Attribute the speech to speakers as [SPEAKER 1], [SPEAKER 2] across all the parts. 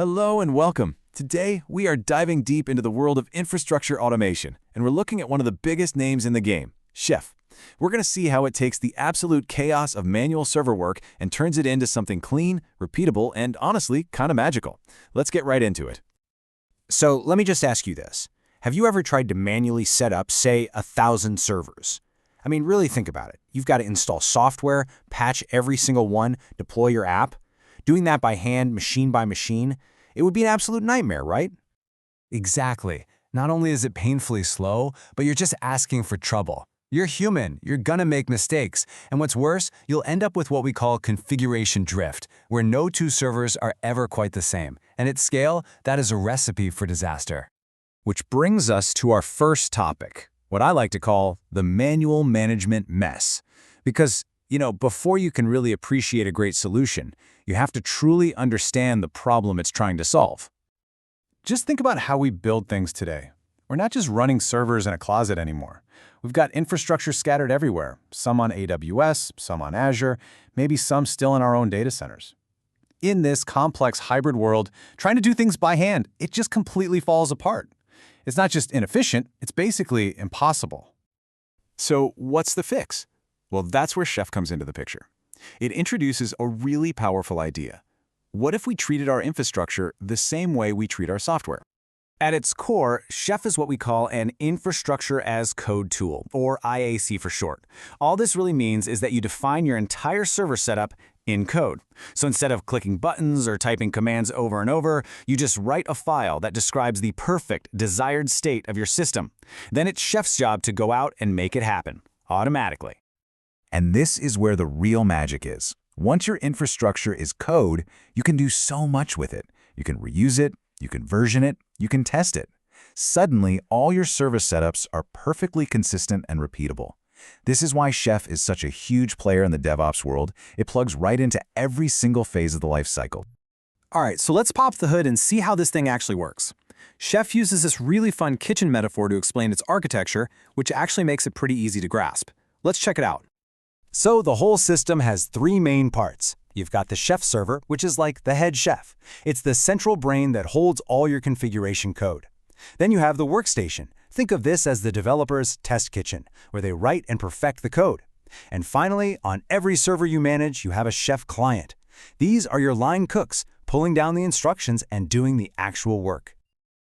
[SPEAKER 1] Hello and welcome. Today, we are diving deep into the world of infrastructure automation, and we're looking at one of the biggest names in the game, Chef. We're going to see how it takes the absolute chaos of manual server work and turns it into something clean, repeatable, and honestly, kind of magical. Let's get right into it.
[SPEAKER 2] So let me just ask you this. Have you ever tried to manually set up, say, 1,000 servers? I mean, really think about it. You've got to install software, patch every single one, deploy your app. Doing that by hand, machine by machine, it would be an absolute nightmare, right?
[SPEAKER 3] Exactly. Not only is it painfully slow, but you're just asking for trouble. You're human, you're gonna make mistakes, and what's worse, you'll end up with what we call configuration drift, where no two servers are ever quite the same. And at scale, that is a recipe for disaster.
[SPEAKER 1] Which brings us to our first topic, what I like to call the manual management mess. Because, before you can really appreciate a great solution, you have to truly understand the problem it's trying to solve.
[SPEAKER 4] Just think about how we build things today. We're not just running servers in a closet anymore. We've got infrastructure scattered everywhere, some on AWS, some on Azure, maybe some still in our own data centers. In this complex hybrid world, trying to do things by hand, it just completely falls apart. It's not just inefficient, it's basically impossible.
[SPEAKER 1] So what's the fix? Well, that's where Chef comes into the picture. It introduces a really powerful idea. What if we treated our infrastructure the same way we treat our software?
[SPEAKER 2] At its core, Chef is what we call an infrastructure as code tool, or IAC for short. All this really means is that you define your entire server setup in code. So instead of clicking buttons or typing commands over and over, you just write a file that describes the perfect, desired state of your system. Then it's Chef's job to go out and make it happen, automatically.
[SPEAKER 5] And this is where the real magic is. Once your infrastructure is code, you can do so much with it. You can reuse it, you can version it, you can test it. Suddenly, all your service setups are perfectly consistent and repeatable. This is why Chef is such a huge player in the DevOps world. It plugs right into every single phase of the life cycle.
[SPEAKER 2] All right, so let's pop the hood and see how this thing actually works. Chef uses this really fun kitchen metaphor to explain its architecture, which actually makes it pretty easy to grasp. Let's check it out. So the whole system has three main parts. You've got the Chef server, which is like the head chef. It's the central brain that holds all your configuration code. Then you have the Workstation. Think of this as the developer's test kitchen, where they write and perfect the code. And finally, on every server you manage, you have a Chef client. These are your line cooks, pulling down the instructions and doing the actual work.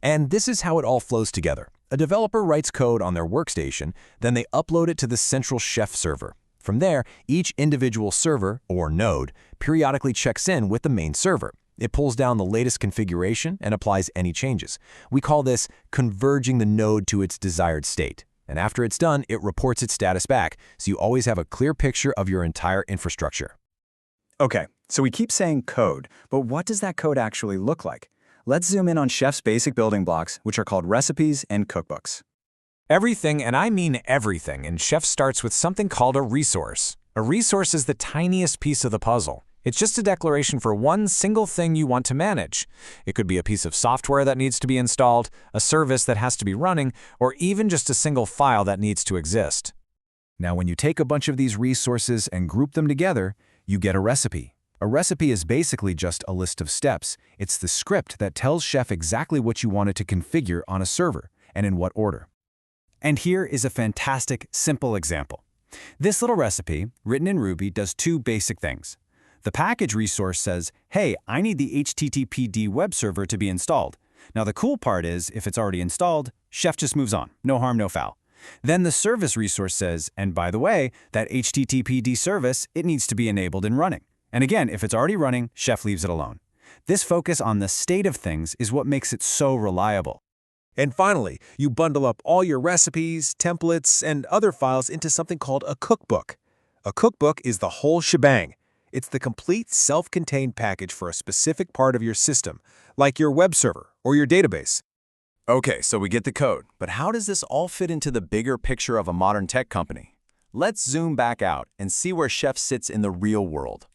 [SPEAKER 5] And this is how it all flows together. A developer writes code on their Workstation, then they upload it to the central Chef server. From there, each individual server, or node, periodically checks in with the main server. It pulls down the latest configuration and applies any changes. We call this converging the node to its desired state. And after it's done, it reports its status back, so you always have a clear picture of your entire infrastructure.
[SPEAKER 6] Okay, so we keep saying code, but what does that code actually look like? Let's zoom in on Chef's basic building blocks, which are called recipes and cookbooks.
[SPEAKER 2] Everything, and I mean everything, in Chef starts with something called a resource. A resource is the tiniest piece of the puzzle. It's just a declaration for one single thing you want to manage. It could be a piece of software that needs to be installed, a service that has to be running, or even just a single file that needs to exist.
[SPEAKER 5] Now, when you take a bunch of these resources and group them together, you get a recipe. A recipe is basically just a list of steps. It's the script that tells Chef exactly what you want it to configure on a server, and in what order.
[SPEAKER 2] And here is a fantastic, simple example. This little recipe, written in Ruby, does two basic things. The package resource says, hey, I need the HTTPD web server to be installed. Now the cool part is, if it's already installed, Chef just moves on. No harm, no foul. Then the service resource says, and by the way, that HTTPD service, it needs to be enabled and running. And again, if it's already running, Chef leaves it alone. This focus on the state of things is what makes it so reliable.
[SPEAKER 7] And finally, you bundle up all your recipes, templates, and other files into something called a cookbook. A cookbook is the whole shebang. It's the complete self-contained package for a specific part of your system, like your web server or your database.
[SPEAKER 1] Okay, so we get the code, but how does this all fit into the bigger picture of a modern tech company? Let's zoom back out and see where Chef sits in the real world.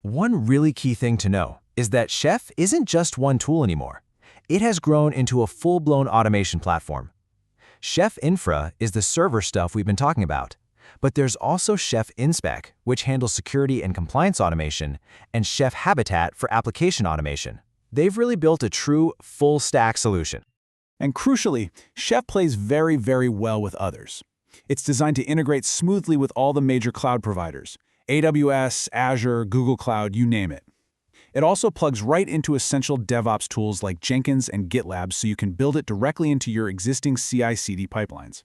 [SPEAKER 3] One really key thing to know is that Chef isn't just one tool anymore. It has grown into a full-blown automation platform. Chef Infra is the server stuff we've been talking about, but there's also Chef Inspec, which handles security and compliance automation, and Chef Habitat for application automation.
[SPEAKER 5] They've really built a true full-stack solution.
[SPEAKER 2] And crucially, Chef plays very, very well with others. It's designed to integrate smoothly with all the major cloud providers: AWS, Azure, Google Cloud, you name it. It also plugs right into essential DevOps tools like Jenkins and GitLab so you can build it directly into your existing CI/CD pipelines.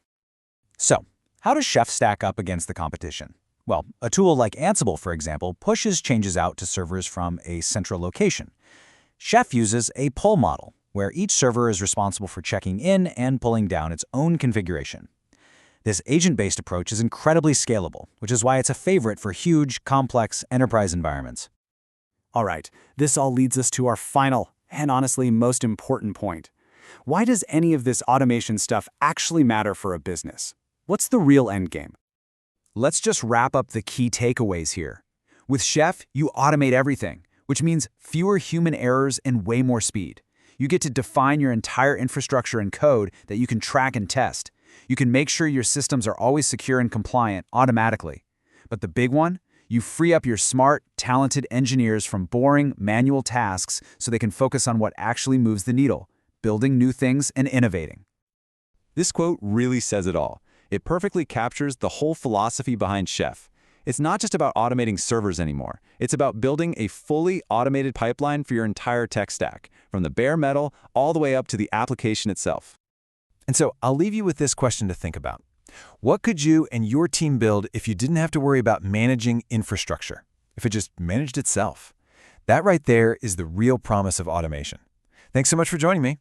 [SPEAKER 6] So, how does Chef stack up against the competition? Well, a tool like Ansible, for example, pushes changes out to servers from a central location. Chef uses a pull model, where each server is responsible for checking in and pulling down its own configuration. This agent-based approach is incredibly scalable, which is why it's a favorite for huge, complex enterprise environments.
[SPEAKER 2] All right, this all leads us to our final, and honestly most important point. Why does any of this automation stuff actually matter for a business? What's the real endgame? Let's just wrap up the key takeaways here. With Chef, you automate everything, which means fewer human errors and way more speed. You get to define your entire infrastructure and code that you can track and test. You can make sure your systems are always secure and compliant automatically. But the big one? You free up your smart, talented engineers from boring, manual tasks so they can focus on what actually moves the needle, building new things and innovating.
[SPEAKER 1] This quote really says it all. It perfectly captures the whole philosophy behind Chef. It's not just about automating servers anymore. It's about building a fully automated pipeline for your entire tech stack, from the bare metal all the way up to the application itself.
[SPEAKER 5] And so I'll leave you with this question to think about. What could you and your team build if you didn't have to worry about managing infrastructure? If it just managed itself? That right there is the real promise of automation. Thanks so much for joining me.